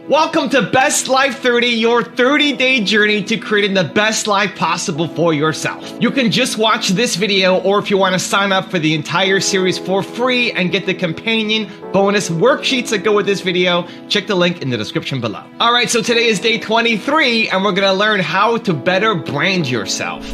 Welcome to Best Life 30, your 30-day journey to creating the best life possible for yourself. You can just watch this video, or if you want to sign up for the entire series for free and get the companion bonus worksheets that go with this video, check the link in the description below. All right, so today is day 23, and we're going to learn how to better brand yourself.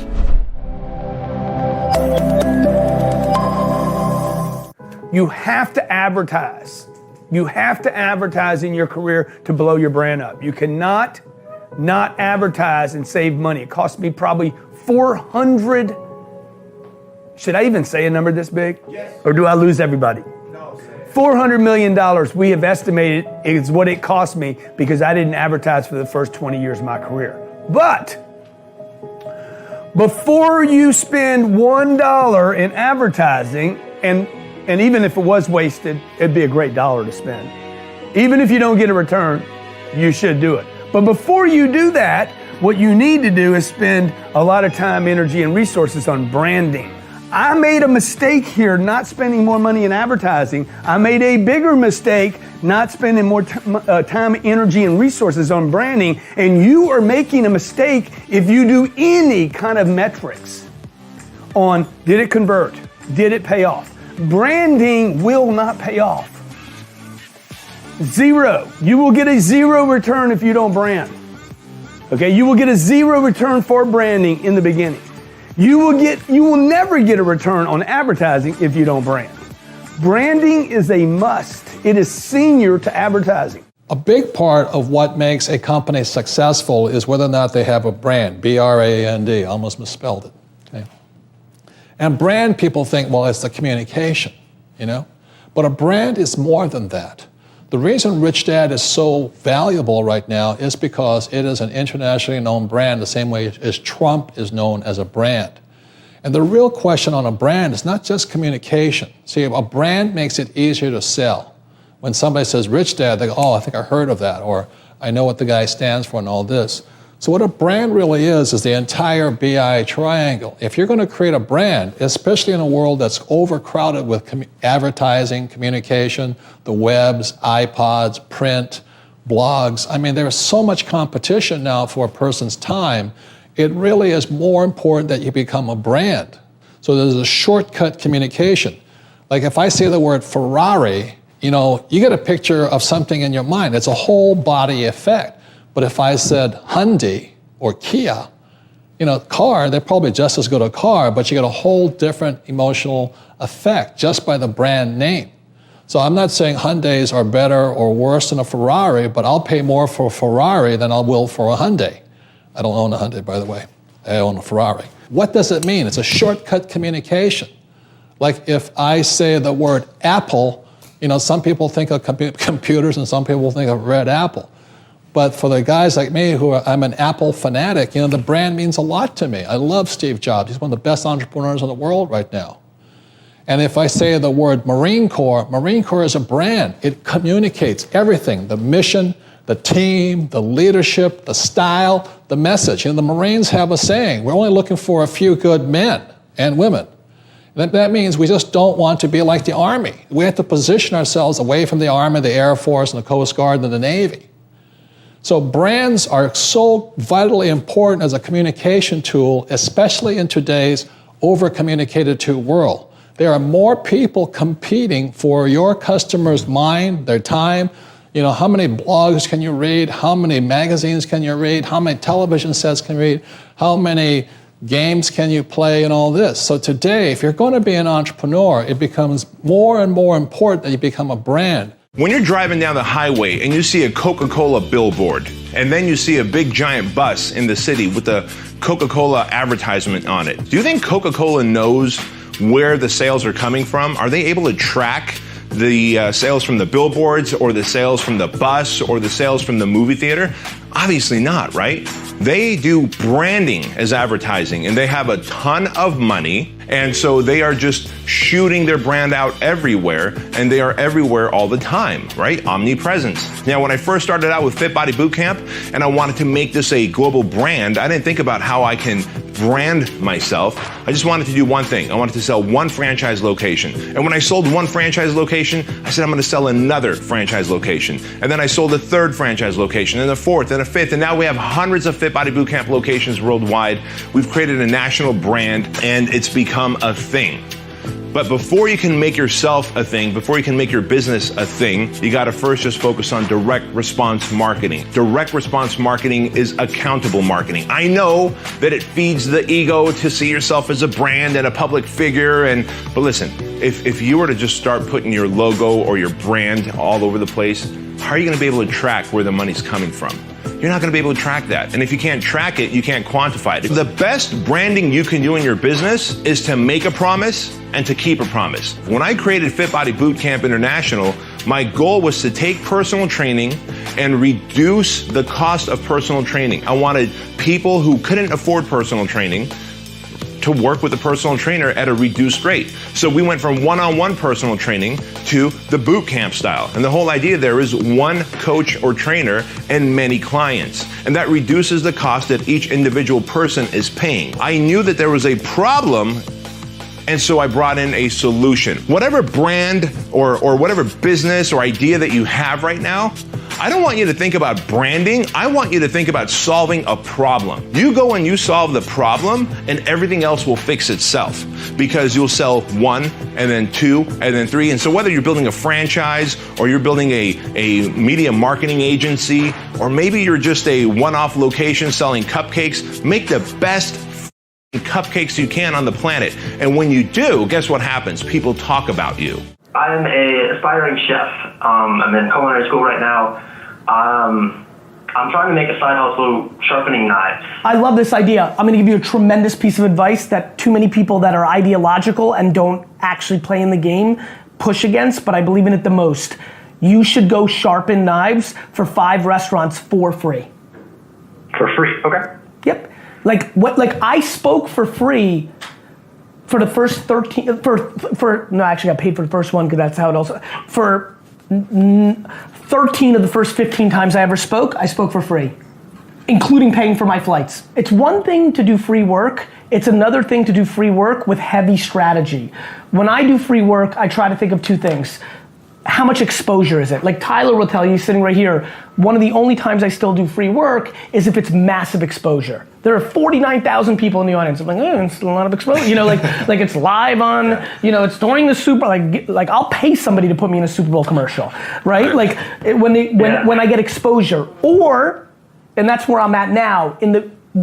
You have to advertise. You have to advertise in your career to blow your brand up. You cannot not advertise and save money. It cost me probably 400, should I even say a number this big? Yes. Or do I lose everybody? No, say it. $400 million we have estimated is what it cost me because I didn't advertise for the first 20 years of my career. But before you spend $1 in advertising, and even if it was wasted, it'd be a great dollar to spend. Even if you don't get a return, you should do it. But before you do that, what you need to do is spend a lot of time, energy, and resources on branding. I made a mistake here not spending more money in advertising. I made a bigger mistake not spending more time, energy, and resources on branding. And you are making a mistake if you do any kind of metrics on did it convert? Did it pay off? Branding will not pay off. Zero. You will get a zero return if you don't brand. Okay, you will get a zero return for branding in the beginning. You will never get a return on advertising if you don't brand. Branding is a must. It is senior to advertising. A big part of what makes a company successful is whether or not they have a brand, B-R-A-N-D, almost misspelled it. Okay. And brand, people think, well, it's the communication, you know? But a brand is more than that. The reason Rich Dad is so valuable right now is because it is an internationally known brand the same way as Trump is known as a brand. And the real question on a brand is not just communication. See, a brand makes it easier to sell. When somebody says Rich Dad, they go, oh, I think I heard of that, or I know what the guy stands for and all this. So what a brand really is the entire BI triangle. If you're going to create a brand, especially in a world that's overcrowded with advertising, communication, the webs, iPods, print, blogs, I mean, there's so much competition now for a person's time, it really is more important that you become a brand. So there's a shortcut communication. Like if I say the word Ferrari, you know, you get a picture of something in your mind. It's a whole body effect. But if I said Hyundai or Kia, you know, car, they're probably just as good a car, but you get a whole different emotional effect just by the brand name. So I'm not saying Hyundais are better or worse than a Ferrari, but I'll pay more for a Ferrari than I will for a Hyundai. I don't own a Hyundai, by the way. I own a Ferrari. What does it mean? It's a shortcut communication. Like if I say the word Apple, you know, some people think of computers and some people think of red apple. But for the guys like me I'm an Apple fanatic, you know, the brand means a lot to me. I love Steve Jobs. He's one of the best entrepreneurs in the world right now. And if I say the word Marine Corps is a brand. It communicates everything, the mission, the team, the leadership, the style, the message. You know, the Marines have a saying, we're only looking for a few good men and women. That means we just don't want to be like the Army. We have to position ourselves away from the Army, the Air Force, and the Coast Guard, and the Navy. So brands are so vitally important as a communication tool, especially in today's over-communicated to world. There are more people competing for your customer's mind, their time. You know, how many blogs can you read? How many magazines can you read? How many television sets can you read? How many games can you play and all this? So today, if you're going to be an entrepreneur, it becomes more and more important that you become a brand. When you're driving down the highway and you see a Coca-Cola billboard, and then you see a big giant bus in the city with a Coca-Cola advertisement on it, do you think Coca-Cola knows where the sales are coming from? Are they able to track the sales from the billboards or the sales from the bus or the sales from the movie theater? Obviously not, right? They do branding as advertising, and they have a ton of money, and so they are just shooting their brand out everywhere, and they are everywhere all the time, right? Omnipresence. Now, when I first started out with Fit Body Bootcamp, and I wanted to make this a global brand, I didn't think about how I can brand myself. I just wanted to do one thing. I wanted to sell one franchise location. And when I sold one franchise location, I said I'm going to sell another franchise location. And then I sold a third franchise location, and a fourth, and a fifth, and now we have hundreds of Fit Body Bootcamp locations worldwide. We've created a national brand, and it's become a thing. But before you can make yourself a thing, before you can make your business a thing, you gotta first just focus on direct response marketing. Direct response marketing is accountable marketing. I know that it feeds the ego to see yourself as a brand and a public figure, but listen, if you were to just start putting your logo or your brand all over the place, how are you gonna be able to track where the money's coming from? You're not gonna be able to track that. And if you can't track it, you can't quantify it. The best branding you can do in your business is to make a promise and to keep a promise. When I created Fit Body Bootcamp International, my goal was to take personal training and reduce the cost of personal training. I wanted people who couldn't afford personal training to work with a personal trainer at a reduced rate. So we went from one-on-one personal training to the boot camp style. And the whole idea there is one coach or trainer and many clients. And that reduces the cost that each individual person is paying. I knew that there was a problem, and so I brought in a solution. Whatever brand or whatever business or idea that you have right now, I don't want you to think about branding. I want you to think about solving a problem. You go and you solve the problem, and everything else will fix itself, because you'll sell one, and then two, and then three. And so whether you're building a franchise, or you're building a media marketing agency, or maybe you're just a one-off location selling cupcakes, make the best cupcakes you can on the planet. And when you do, guess what happens? People talk about you. I'm an aspiring chef. I'm in culinary school right now. I'm trying to make a side hustle sharpening knives. I love this idea. I'm gonna give you a tremendous piece of advice that too many people that are ideological and don't actually play in the game push against, but I believe in it the most. You should go sharpen knives for 5 restaurants for free. For free, okay. Yep. Like I spoke for free for the first 13, no, actually I paid for the first one because that's how it also, for 13 of the first 15 times I ever spoke, I spoke for free, including paying for my flights. It's one thing to do free work, it's another thing to do free work with heavy strategy. When I do free work, I try to think of 2 things. How much exposure is it? Like Tyler will tell you, sitting right here, one of the only times I still do free work is if it's massive exposure. There are 49,000 people in the audience. I'm like, it's a lot of exposure. You know, like it's live on, you know, it's during the Super, like I'll pay somebody to put me in a Super Bowl commercial, right? Like when I get exposure, and that's where I'm at now.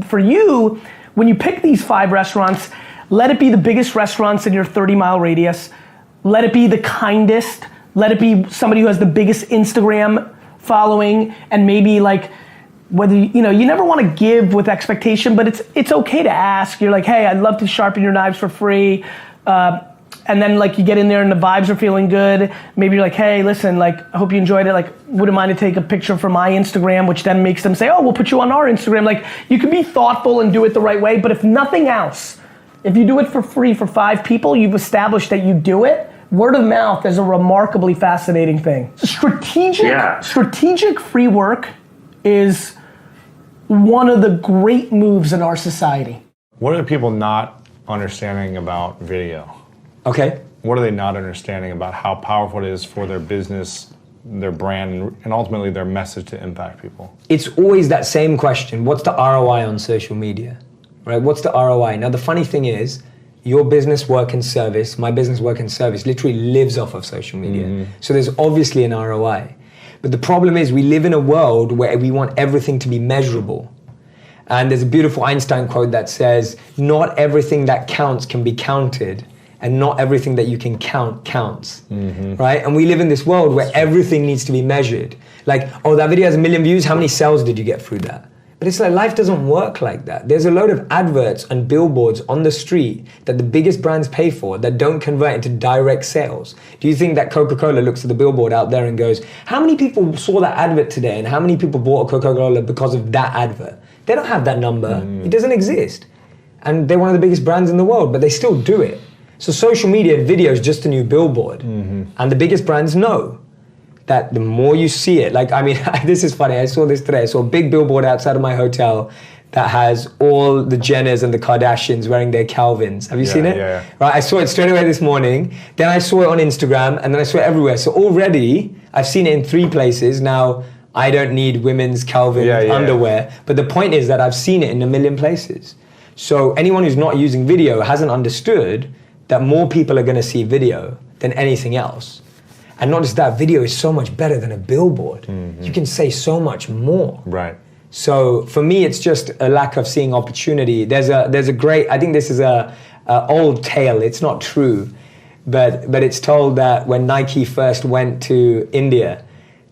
For you, when you pick these 5 restaurants, let it be the biggest restaurants in your 30-mile radius. Let it be the kindest. Let it be somebody who has the biggest Instagram following, and maybe like, whether, you know, you never want to give with expectation, but it's okay to ask. You're like, hey, I'd love to sharpen your knives for free. And then like you get in there and the vibes are feeling good. Maybe you're like, hey, listen, like, I hope you enjoyed it. Like, wouldn't mind to take a picture for my Instagram, which then makes them say, oh, we'll put you on our Instagram. Like, you can be thoughtful and do it the right way, but if nothing else, if you do it for free for 5 people, you've established that you do it. Word of mouth is a remarkably fascinating thing. Strategic free work is one of the great moves in our society. What are people not understanding about video? Okay. What are they not understanding about how powerful it is for their business, their brand, and ultimately their message to impact people? It's always that same question. What's the ROI on social media? Right? What's the ROI? Now, the funny thing is, your business, work, and service, my business, work, and service literally lives off of social media. Mm-hmm. So there's obviously an ROI. But the problem is we live in a world where we want everything to be measurable. And there's a beautiful Einstein quote that says, not everything that counts can be counted, and not everything that you can count counts, right? And we live in this world where everything needs to be measured. Like, oh, that video has 1 million views, how many sales did you get through that? But it's like, life doesn't work like that. There's a load of adverts and billboards on the street that the biggest brands pay for that don't convert into direct sales. Do you think that Coca-Cola looks at the billboard out there and goes, how many people saw that advert today and how many people bought a Coca-Cola because of that advert? They don't have that number. It doesn't exist. And they're one of the biggest brands in the world, but they still do it. So social media, video is just a new billboard. And the biggest brands know that the more you see it, like, I mean, this is funny, I saw this today. I saw a big billboard outside of my hotel that has all the Jenners and the Kardashians wearing their Calvins. Have you seen it? Yeah. Right, I saw it straight away this morning. Then I saw it on Instagram, and then I saw it everywhere. So already, I've seen it in 3 places. Now, I don't need women's Calvin underwear. But the point is that I've seen it in a million places. So anyone who's not using video hasn't understood that more people are gonna see video than anything else. And not just that, video is so much better than a billboard. You can say so much more. Right. So for me, it's just a lack of seeing opportunity. There's a great, I think this is a old tale, it's not true, but it's told that when Nike first went to India,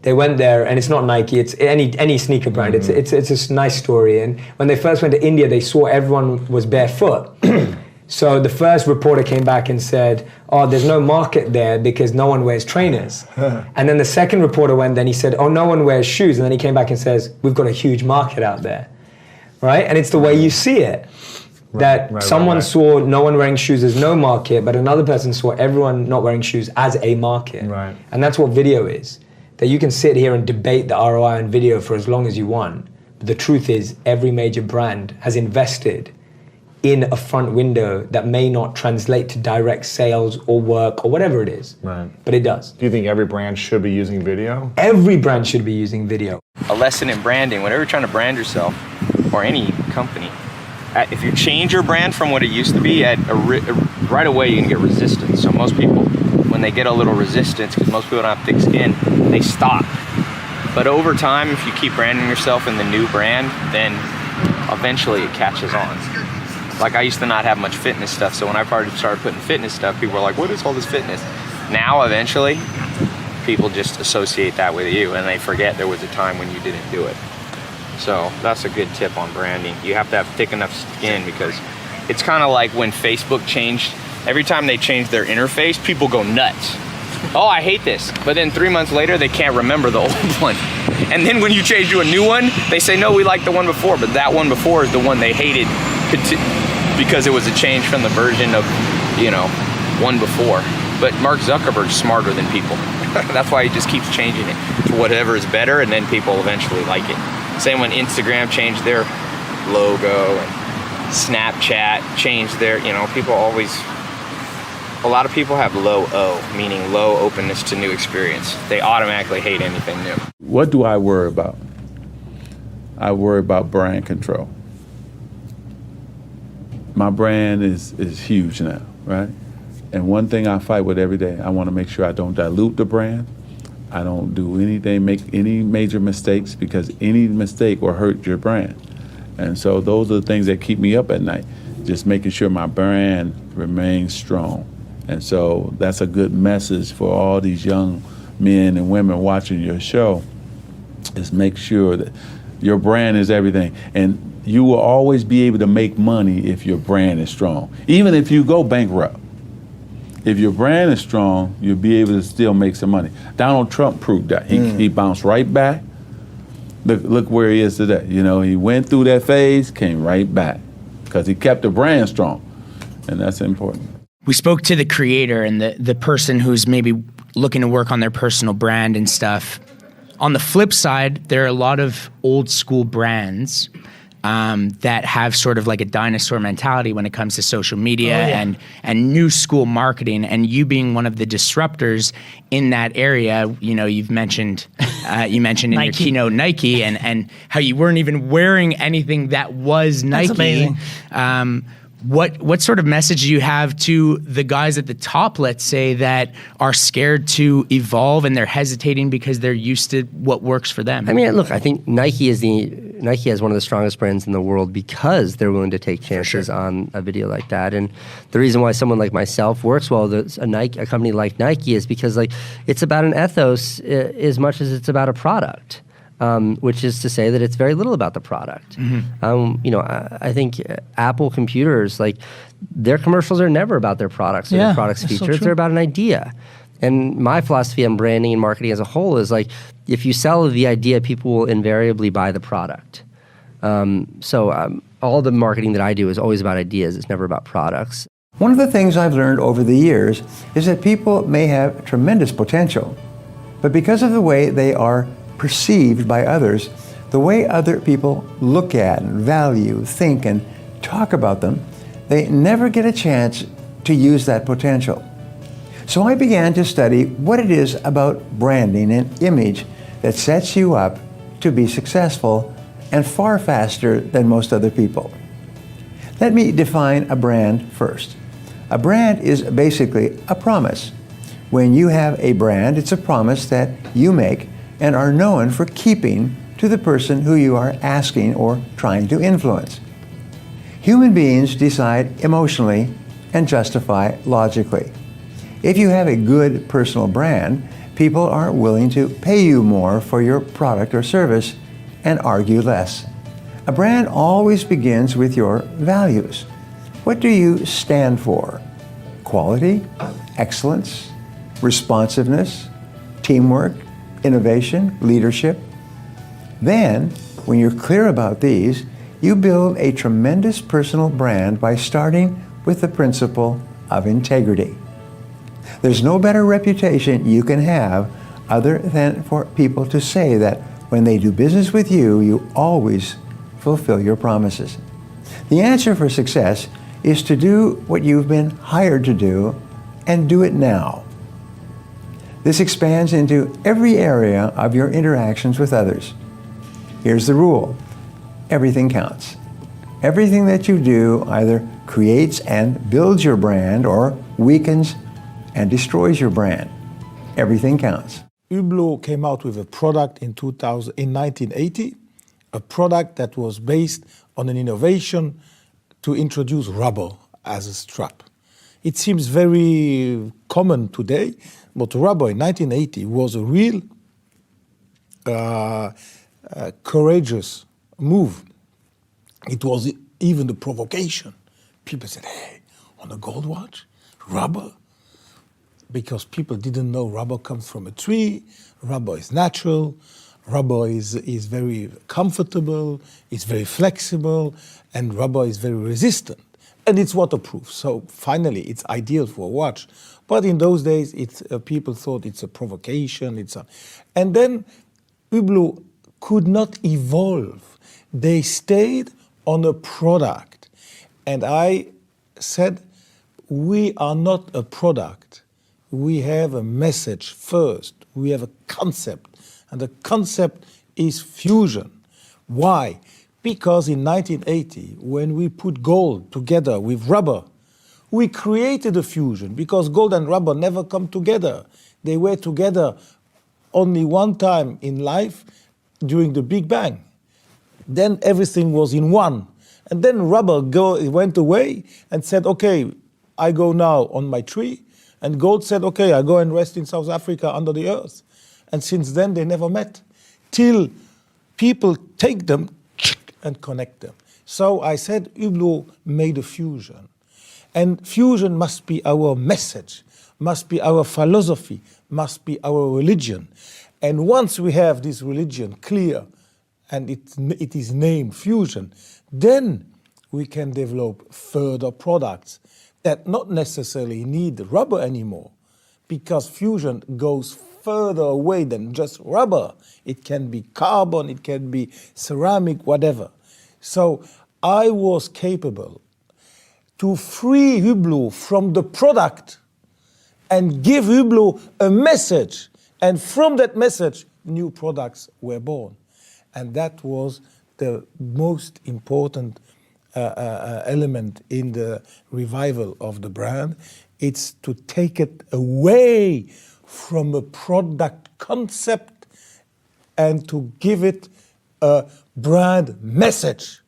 they went there, and it's not Nike, it's any sneaker brand, it's a nice story. And when they first went to India, they saw everyone was barefoot. So the first reporter came back and said, oh, there's no market there because no one wears trainers. And then the second reporter went there and he said, oh, no one wears shoes. And then he came back and says, we've got a huge market out there, right? And it's the way you see it. Someone saw no one wearing shoes as no market, but another person saw everyone not wearing shoes as a market. Right. And that's what video is. That you can sit here and debate the ROI on video for as long as you want. But the truth is, every major brand has invested in a front window that may not translate to direct sales or work or whatever it is. Right. But it does. Do you think every brand should be using video? Every brand should be using video. A lesson in branding, whenever you're trying to brand yourself, or any company, if you change your brand from what it used to be, right away you can get resistance. So most people, when they get a little resistance, because most people don't have thick skin, they stop. But over time, if you keep branding yourself in the new brand, then eventually it catches on. Like I used to not have much fitness stuff, so when I started putting fitness stuff, people were like, what is all this fitness? Now, eventually, people just associate that with you, and they forget there was a time when you didn't do it. So that's a good tip on branding. You have to have thick enough skin, because it's kind of like when Facebook changed. Every time they change their interface, people go nuts. Oh, I hate this. But then 3 months later, they can't remember the old one. And then when you change to a new one, they say, no, we like the one before, but that one before is the one they hated, because it was a change from the version of, one before. But Mark Zuckerberg's smarter than people. That's why he just keeps changing it to whatever is better, and then people eventually like it. Same when Instagram changed their logo, and Snapchat changed their, people always, a lot of people have low O, meaning low openness to new experience. They automatically hate anything new. What do I worry about? I worry about brand control. My brand is huge now, right? And one thing I fight with every day, I want to make sure I don't dilute the brand. I don't do anything, make any major mistakes, because any mistake will hurt your brand. And so those are the things that keep me up at night, just making sure my brand remains strong. And so that's a good message for all these young men and women watching your show, is make sure that your brand is everything. And you will always be able to make money if your brand is strong. Even if you go bankrupt, if your brand is strong, you'll be able to still make some money. Donald Trump proved that. He bounced right back. Look where he is today. He went through that phase, came right back, because he kept the brand strong, and that's important. We spoke to the creator and the person who's maybe looking to work on their personal brand and stuff. On the flip side, there are a lot of old school brands that have sort of like a dinosaur mentality when it comes to social media and new school marketing. And you being one of the disruptors in that area, you've mentioned in your keynote Nike and how you weren't even wearing anything that was Nike. That's amazing. What sort of message do you have to the guys at the top, let's say, that are scared to evolve and they're hesitating because they're used to what works for them? I mean, look, I think Nike has one of the strongest brands in the world because they're willing to take chances on a video like that. And the reason why someone like myself works well with a company like Nike is because it's about an ethos as much as it's about a product. Which is to say that it's very little about the product. I think Apple computers, their commercials are never about their products or their products' features. So they're about an idea. And my philosophy on branding and marketing as a whole is if you sell the idea, people will invariably buy the product. All the marketing that I do is always about ideas. It's never about products. One of the things I've learned over the years is that people may have tremendous potential, but because of the way they are perceived by others, the way other people look at and value, think, and talk about them, they never get a chance to use that potential. So I began to study what it is about branding and image that sets you up to be successful and far faster than most other people. Let me define a brand first. A brand is basically a promise. When you have a brand, it's a promise that you make and are known for keeping to the person who you are asking or trying to influence. Human beings decide emotionally and justify logically. If you have a good personal brand, people are willing to pay you more for your product or service and argue less. A brand always begins with your values. What do you stand for? Quality, excellence, responsiveness, teamwork, innovation, leadership. Then, when you're clear about these, you build a tremendous personal brand by starting with the principle of integrity. There's no better reputation you can have other than for people to say that when they do business with you, you always fulfill your promises. The answer for success is to do what you've been hired to do and do it now. This expands into every area of your interactions with others. Here's the rule: everything counts. Everything that you do either creates and builds your brand or weakens and destroys your brand. Everything counts. Hublot came out with a product in 1980, a product that was based on an innovation to introduce rubber as a strap. It seems very common today, but rubber in 1980 was a real courageous move. It was even the provocation. People said, hey, on a gold watch, rubber? Because people didn't know rubber comes from a tree, rubber is natural, rubber is very comfortable, it's very flexible, and rubber is very resistant. And it's waterproof, so finally it's ideal for a watch. But in those days, people thought it's a provocation. And then Hublot could not evolve. They stayed on a product. And I said, we are not a product. We have a message first. We have a concept. And the concept is fusion. Why? Because in 1980, when we put gold together with rubber, we created a fusion, because gold and rubber never come together. They were together only one time in life during the Big Bang. Then everything was in one. And then rubber went away and said, okay, I go now on my tree. And gold said, okay, I go and rest in South Africa under the earth. And since then, they never met, till people take them and connect them. So I said, Hublot made a fusion. And fusion must be our message, must be our philosophy, must be our religion. And once we have this religion clear, and it is named fusion, then we can develop further products that not necessarily need rubber anymore, because fusion goes further away than just rubber. It can be carbon, it can be ceramic, whatever. So I was capable to free Hublot from the product and give Hublot a message. And from that message, new products were born. And that was the most important element in the revival of the brand. It's to take it away from a product concept and to give it a brand message.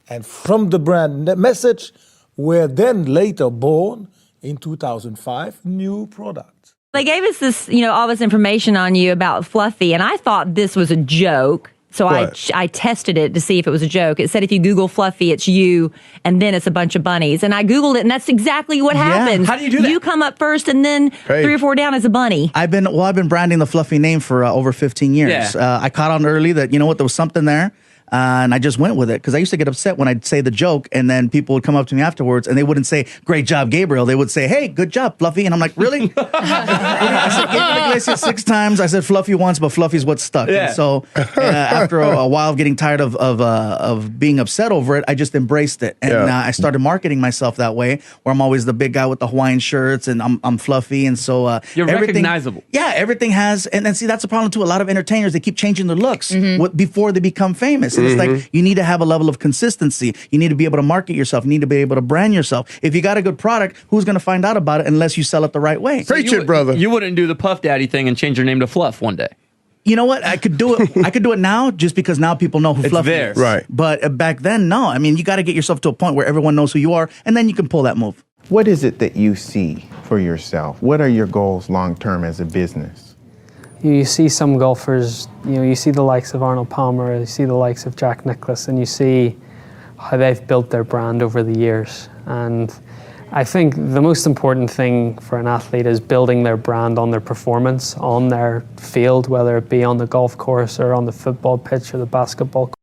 And from the brand message were then later born, in 2005, new products. They gave us this, all this information on you about Fluffy, and I thought this was a joke. So I tested it to see if it was a joke. It said if you Google Fluffy, it's you, and then it's a bunch of bunnies. And I Googled it, and that's exactly what happens. How do you do that? You come up first, and then 3 or 4 down is a bunny. I've been branding the Fluffy name for over 15 years. Yeah. I caught on early that, there was something there. And I just went with it because I used to get upset when I'd say the joke and then people would come up to me afterwards and they wouldn't say, great job, Gabriel. They would say, hey, good job, Fluffy. And I'm like, really? I said, Gabriel Iglesias 6 times. I said Fluffy once, but Fluffy's what stuck. Yeah. And so after a while of getting tired of being upset over it, I just embraced it. And I started marketing myself that way, where I'm always the big guy with the Hawaiian shirts and I'm Fluffy. And so You're recognizable. Yeah, everything has. And then see, that's a problem too. A lot of entertainers, they keep changing their looks before they become famous. And it's like, you need to have a level of consistency. You need to be able to market yourself. You need to be able to brand yourself. If you got a good product, who's going to find out about it unless you sell it the right way? Preach it, brother. You wouldn't do the Puff Daddy thing and change your name to Fluff one day. You know what? I could do it. I could do it now just because now people know who Fluffy is. Right. But back then, no. I mean, you got to get yourself to a point where everyone knows who you are, and then you can pull that move. What is it that you see for yourself? What are your goals long term as a business? You see some golfers, you see the likes of Arnold Palmer, you see the likes of Jack Nicklaus, and you see how they've built their brand over the years. And I think the most important thing for an athlete is building their brand on their performance, on their field, whether it be on the golf course or on the football pitch or the basketball court.